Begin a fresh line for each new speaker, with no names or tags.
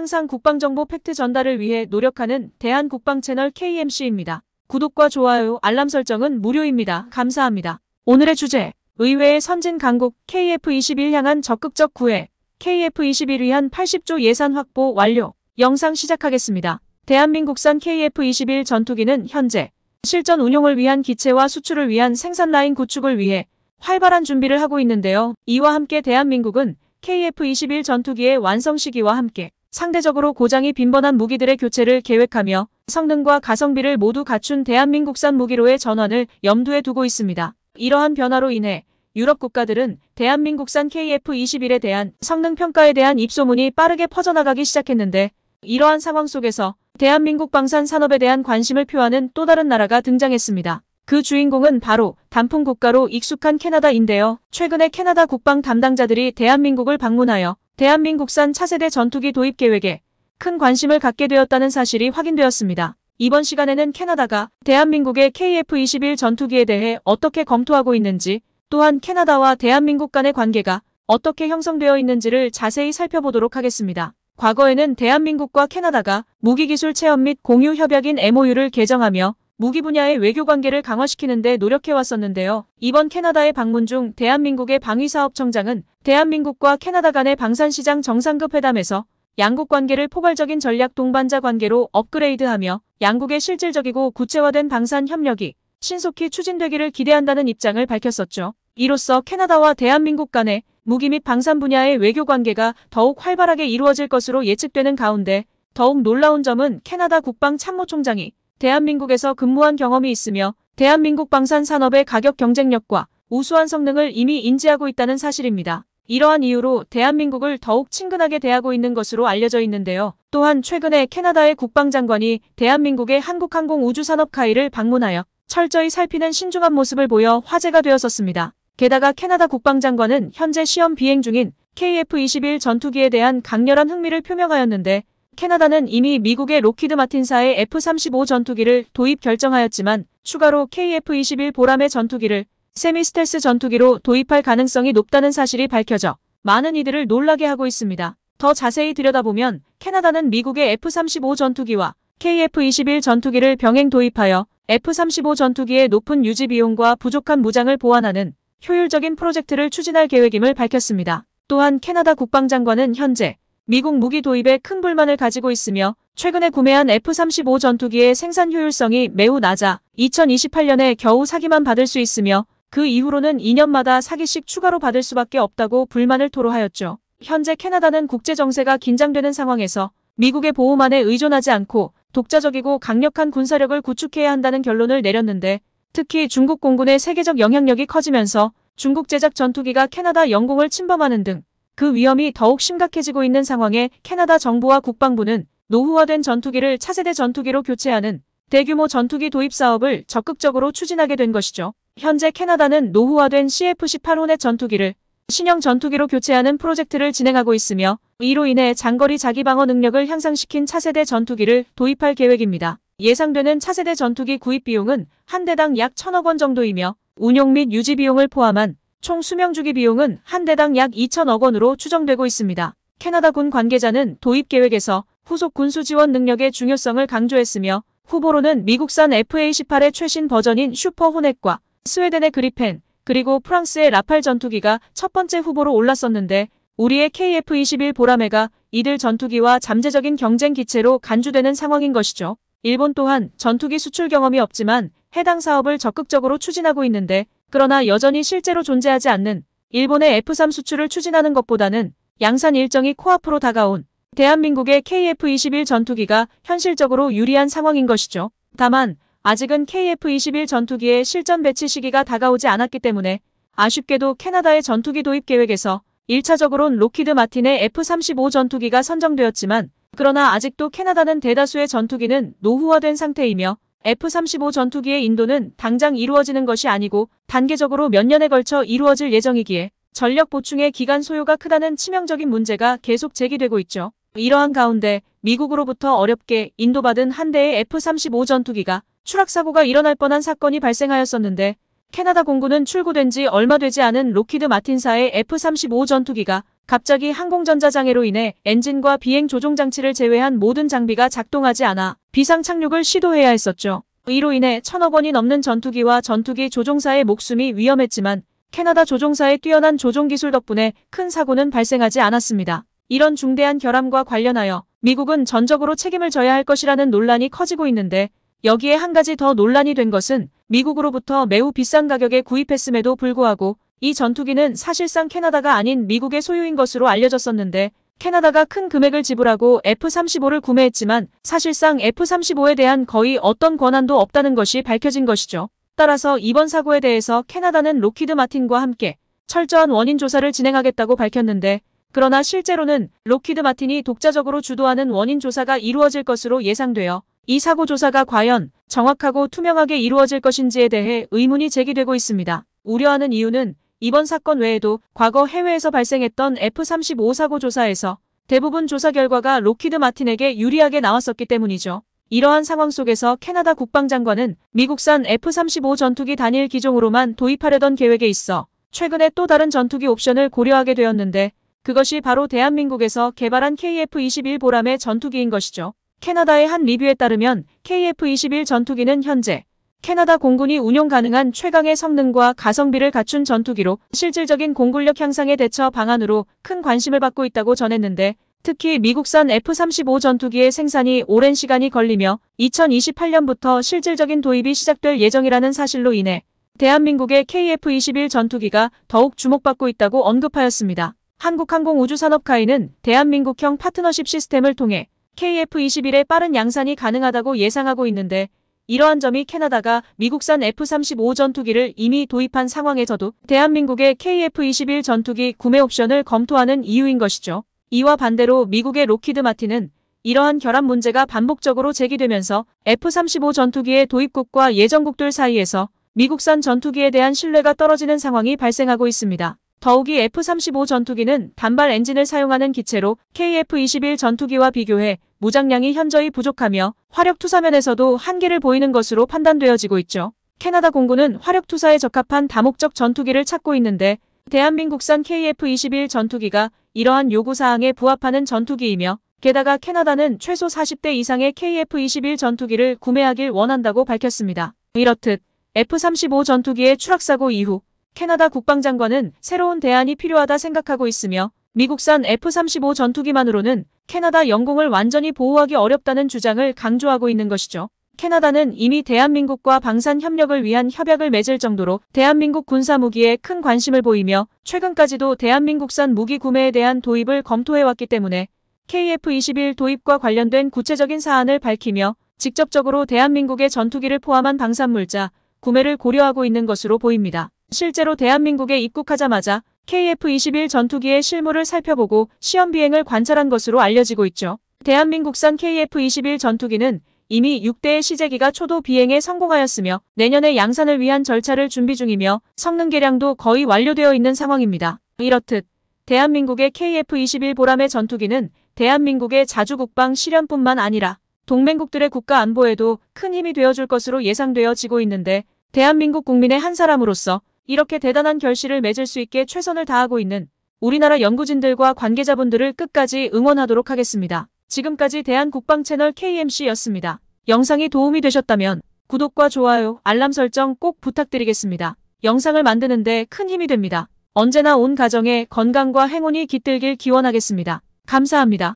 항상 국방정보 팩트 전달을 위해 노력하는 대한국방채널 KMC입니다. 구독과 좋아요, 알람 설정은 무료입니다. 감사합니다. 오늘의 주제, 의회의 선진 강국 KF-21 향한 적극적 구애, KF-21 위한 80조 예산 확보 완료. 영상 시작하겠습니다. 대한민국산 KF-21 전투기는 현재 실전 운용을 위한 기체와 수출을 위한 생산 라인 구축을 위해 활발한 준비를 하고 있는데요. 이와 함께 대한민국은 KF-21 전투기의 완성 시기와 함께 상대적으로 고장이 빈번한 무기들의 교체를 계획하며 성능과 가성비를 모두 갖춘 대한민국산 무기로의 전환을 염두에 두고 있습니다. 이러한 변화로 인해 유럽 국가들은 대한민국산 KF-21에 대한 성능 평가에 대한 입소문이 빠르게 퍼져나가기 시작했는데, 이러한 상황 속에서 대한민국 방산 산업에 대한 관심을 표하는 또 다른 나라가 등장했습니다. 그 주인공은 바로 단풍 국가로 익숙한 캐나다인데요. 최근에 캐나다 국방 담당자들이 대한민국을 방문하여 대한민국산 차세대 전투기 도입 계획에 큰 관심을 갖게 되었다는 사실이 확인되었습니다. 이번 시간에는 캐나다가 대한민국의 KF-21 전투기에 대해 어떻게 검토하고 있는지, 또한 캐나다와 대한민국 간의 관계가 어떻게 형성되어 있는지를 자세히 살펴보도록 하겠습니다. 과거에는 대한민국과 캐나다가 무기기술 체험 및 공유 협약인 MOU를 개정하며 무기 분야의 외교 관계를 강화시키는 데 노력해왔었는데요. 이번 캐나다의 방문 중 대한민국의 방위사업청장은 대한민국과 캐나다 간의 방산시장 정상급 회담에서 양국 관계를 포괄적인 전략 동반자 관계로 업그레이드하며 양국의 실질적이고 구체화된 방산 협력이 신속히 추진되기를 기대한다는 입장을 밝혔었죠. 이로써 캐나다와 대한민국 간의 무기 및 방산 분야의 외교 관계가 더욱 활발하게 이루어질 것으로 예측되는 가운데, 더욱 놀라운 점은 캐나다 국방참모총장이 대한민국에서 근무한 경험이 있으며 대한민국 방산 산업의 가격 경쟁력과 우수한 성능을 이미 인지하고 있다는 사실입니다. 이러한 이유로 대한민국을 더욱 친근하게 대하고 있는 것으로 알려져 있는데요. 또한 최근에 캐나다의 국방장관이 대한민국의 한국항공우주산업카이를 방문하여 철저히 살피는 신중한 모습을 보여 화제가 되었었습니다. 게다가 캐나다 국방장관은 현재 시험 비행 중인 KF-21 전투기에 대한 강렬한 흥미를 표명하였는데, 캐나다는 이미 미국의 로키드 마틴사의 F-35 전투기를 도입 결정하였지만 추가로 KF-21 보람의 전투기를 세미 스텔스 전투기로 도입할 가능성이 높다는 사실이 밝혀져 많은 이들을 놀라게 하고 있습니다. 더 자세히 들여다보면 캐나다는 미국의 F-35 전투기와 KF-21 전투기를 병행 도입하여 F-35 전투기의 높은 유지 비용과 부족한 무장을 보완하는 효율적인 프로젝트를 추진할 계획임을 밝혔습니다. 또한 캐나다 국방장관은 현재 미국 무기 도입에 큰 불만을 가지고 있으며 최근에 구매한 F-35 전투기의 생산 효율성이 매우 낮아 2028년에 겨우 사기만 받을 수 있으며 그 이후로는 2년마다 사기씩 추가로 받을 수밖에 없다고 불만을 토로하였죠. 현재 캐나다는 국제 정세가 긴장되는 상황에서 미국의 보호만에 의존하지 않고 독자적이고 강력한 군사력을 구축해야 한다는 결론을 내렸는데, 특히 중국 공군의 세계적 영향력이 커지면서 중국 제작 전투기가 캐나다 영공을 침범하는 등 그 위험이 더욱 심각해지고 있는 상황에 캐나다 정부와 국방부는 노후화된 전투기를 차세대 전투기로 교체하는 대규모 전투기 도입 사업을 적극적으로 추진하게 된 것이죠. 현재 캐나다는 노후화된 CF-18 호넷 전투기를 신형 전투기로 교체하는 프로젝트를 진행하고 있으며, 이로 인해 장거리 자기방어 능력을 향상시킨 차세대 전투기를 도입할 계획입니다. 예상되는 차세대 전투기 구입 비용은 한 대당 약 1,000억 원 정도이며 운용 및 유지 비용을 포함한 총 수명주기 비용은 한 대당 약 2,000억 원으로 추정되고 있습니다. 캐나다 군 관계자는 도입 계획에서 후속 군수 지원 능력의 중요성을 강조했으며, 후보로는 미국산 FA-18의 최신 버전인 슈퍼 호넷과 스웨덴의 그리펜, 그리고 프랑스의 라팔 전투기가 첫 번째 후보로 올랐었는데, 우리의 KF-21 보라매가 이들 전투기와 잠재적인 경쟁 기체로 간주되는 상황인 것이죠. 일본 또한 전투기 수출 경험이 없지만 해당 사업을 적극적으로 추진하고 있는데, 그러나 여전히 실제로 존재하지 않는 일본의 F-3 수출을 추진하는 것보다는 양산 일정이 코앞으로 다가온 대한민국의 KF-21 전투기가 현실적으로 유리한 상황인 것이죠. 다만 아직은 KF-21 전투기의 실전 배치 시기가 다가오지 않았기 때문에 아쉽게도 캐나다의 전투기 도입 계획에서 1차적으로는 로키드 마틴의 F-35 전투기가 선정되었지만, 그러나 아직도 캐나다는 대다수의 전투기는 노후화된 상태이며 F-35 전투기의 인도는 당장 이루어지는 것이 아니고 단계적으로 몇 년에 걸쳐 이루어질 예정이기에 전력 보충의 기간 소요가 크다는 치명적인 문제가 계속 제기되고 있죠. 이러한 가운데 미국으로부터 어렵게 인도받은 한 대의 F-35 전투기가 추락사고가 일어날 뻔한 사건이 발생하였었는데, 캐나다 공군은 출고된 지 얼마 되지 않은 로키드 마틴사의 F-35 전투기가 갑자기 항공전자 장애로 인해 엔진과 비행 조종 장치를 제외한 모든 장비가 작동하지 않아 비상 착륙을 시도해야 했었죠. 이로 인해 1,000억 원이 넘는 전투기와 전투기 조종사의 목숨이 위험했지만 캐나다 조종사의 뛰어난 조종 기술 덕분에 큰 사고는 발생하지 않았습니다. 이런 중대한 결함과 관련하여 미국은 전적으로 책임을 져야 할 것이라는 논란이 커지고 있는데, 여기에 한 가지 더 논란이 된 것은 미국으로부터 매우 비싼 가격에 구입했음에도 불구하고 이 전투기는 사실상 캐나다가 아닌 미국의 소유인 것으로 알려졌었는데, 캐나다가 큰 금액을 지불하고 F-35를 구매했지만 사실상 F-35에 대한 거의 어떤 권한도 없다는 것이 밝혀진 것이죠. 따라서 이번 사고에 대해서 캐나다는 록히드 마틴과 함께 철저한 원인 조사를 진행하겠다고 밝혔는데, 그러나 실제로는 록히드 마틴이 독자적으로 주도하는 원인 조사가 이루어질 것으로 예상되어 이 사고 조사가 과연 정확하고 투명하게 이루어질 것인지에 대해 의문이 제기되고 있습니다. 우려하는 이유는 이번 사건 외에도 과거 해외에서 발생했던 F-35 사고 조사에서 대부분 조사 결과가 록히드 마틴에게 유리하게 나왔었기 때문이죠. 이러한 상황 속에서 캐나다 국방장관은 미국산 F-35 전투기 단일 기종으로만 도입하려던 계획에 있어 최근에 또 다른 전투기 옵션을 고려하게 되었는데, 그것이 바로 대한민국에서 개발한 KF-21 보람의 전투기인 것이죠. 캐나다의 한 리뷰에 따르면 KF-21 전투기는 현재 캐나다 공군이 운용 가능한 최강의 성능과 가성비를 갖춘 전투기로 실질적인 공군력 향상의 대처 방안으로 큰 관심을 받고 있다고 전했는데, 특히 미국산 F-35 전투기의 생산이 오랜 시간이 걸리며 2028년부터 실질적인 도입이 시작될 예정이라는 사실로 인해 대한민국의 KF-21 전투기가 더욱 주목받고 있다고 언급하였습니다. 한국항공우주산업카이는 대한민국형 파트너십 시스템을 통해 KF-21의 빠른 양산이 가능하다고 예상하고 있는데, 이러한 점이 캐나다가 미국산 F-35 전투기를 이미 도입한 상황에서도 대한민국의 KF-21 전투기 구매 옵션을 검토하는 이유인 것이죠. 이와 반대로 미국의 록히드 마틴은 이러한 결함 문제가 반복적으로 제기되면서 F-35 전투기의 도입국과 예정국들 사이에서 미국산 전투기에 대한 신뢰가 떨어지는 상황이 발생하고 있습니다. 더욱이 F-35 전투기는 단발 엔진을 사용하는 기체로 KF-21 전투기와 비교해 무장량이 현저히 부족하며 화력투사 면에서도 한계를 보이는 것으로 판단되어지고 있죠. 캐나다 공군은 화력투사에 적합한 다목적 전투기를 찾고 있는데, 대한민국산 KF-21 전투기가 이러한 요구사항에 부합하는 전투기이며, 게다가 캐나다는 최소 40대 이상의 KF-21 전투기를 구매하길 원한다고 밝혔습니다. 이렇듯 F-35 전투기의 추락사고 이후 캐나다 국방장관은 새로운 대안이 필요하다 생각하고 있으며, 미국산 F-35 전투기만으로는 캐나다 영공을 완전히 보호하기 어렵다는 주장을 강조하고 있는 것이죠. 캐나다는 이미 대한민국과 방산 협력을 위한 협약을 맺을 정도로 대한민국 군사무기에 큰 관심을 보이며, 최근까지도 대한민국산 무기 구매에 대한 도입을 검토해왔기 때문에 KF-21 도입과 관련된 구체적인 사안을 밝히며 직접적으로 대한민국의 전투기를 포함한 방산물자 구매를 고려하고 있는 것으로 보입니다. 실제로 대한민국에 입국하자마자 KF-21 전투기의 실물을 살펴보고 시험 비행을 관찰한 것으로 알려지고 있죠. 대한민국산 KF-21 전투기는 이미 6대의 시제기가 초도 비행에 성공하였으며 내년에 양산을 위한 절차를 준비 중이며 성능 개량도 거의 완료되어 있는 상황입니다. 이렇듯 대한민국의 KF-21 보람의 전투기는 대한민국의 자주국방 실현뿐만 아니라 동맹국들의 국가 안보에도 큰 힘이 되어줄 것으로 예상되어지고 있는데, 대한민국 국민의 한 사람으로서 이렇게 대단한 결실을 맺을 수 있게 최선을 다하고 있는 우리나라 연구진들과 관계자분들을 끝까지 응원하도록 하겠습니다. 지금까지 대한국방채널 KMC였습니다. 영상이 도움이 되셨다면 구독과 좋아요, 알람 설정 꼭 부탁드리겠습니다. 영상을 만드는데 큰 힘이 됩니다. 언제나 온 가정의 건강과 행운이 깃들길 기원하겠습니다. 감사합니다.